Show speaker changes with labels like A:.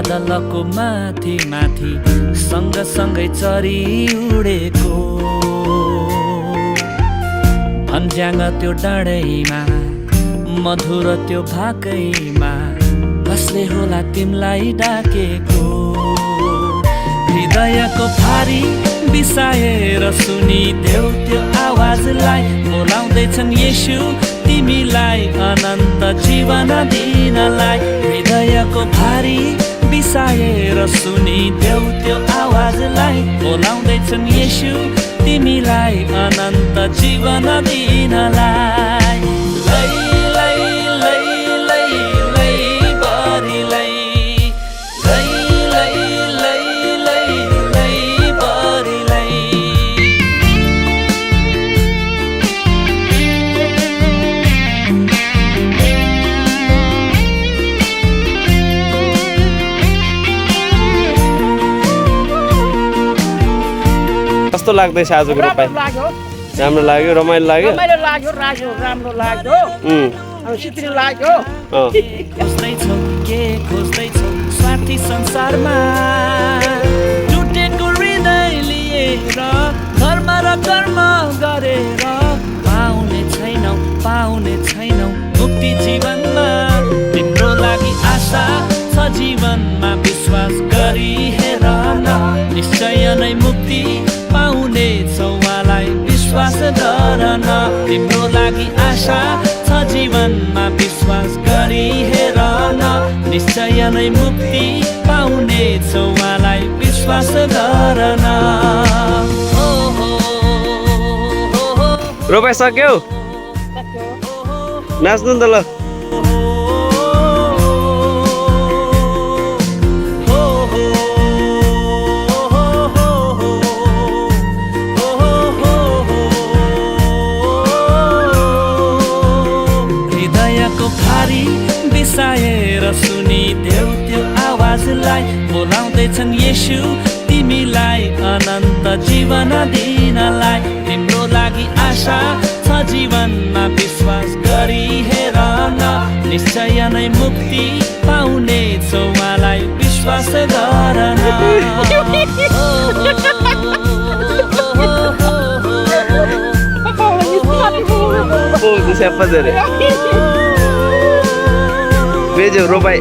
A: बादलको माथि माथि सँगसँगै चरी उडेको भन्ज्याङ त्यो डाँडैमा मधुर त्यो भाकैमा कसले होला तिमलाई डाकेको हृदयको भारी बिसाएर सुनिदेऊ त्यो आवाजलाई बोलाउँदैछन् येशू तिमीलाई अनन्त जीवन दिनलाई हृदयको भारी बिसाएर सुनिदेऊ त्यो आवाजलाई बोलाउँदैछन् येशू तिमीलाई अनन्त जीवन दिनलाई लै लै लै लै लै बरी लै लै लै लै लै लै बरी लै
B: कस्तो लाग्दैछ आजको रोपाइ राम्रो लाग्यो रमाइलो लाग्यो
C: राम्रो लाग्यो अब सित्री लाग्यो
A: खोज्दैछौ के खोज्दैछौ स्वार्थी संसारमा टुटेको हृदय लिएर धर्म र कर्म गरेर पाउने छैनौ मुक्ति जीवनमा तिम्रो लागि आशा छ जीवनमा विश्वास गरी हेर न निश्चय नै मुक्ति पाउने छौवालाई विश्वास गर न तिम्रो लागि आशा छ जीवनमा विश्वास गरी हेर न निश्चय नै मुक्ति पाउने छौवालाई विश्वास गर न
B: रोपाइ सक्यौ नाच्नु नि त ल
A: बिसाएर सुनिदेऊ त्यो आवाजलाई बोलाउँदैछन् येशू तिमीलाई अनन्त जीवन दिनलाई तिम्रो लागि आशा छ जीवनमा विश्वास गरी हेर न निश्चय नै मुक्ति पाउने छौवालाई विश्वास गर न
B: Veja, robai.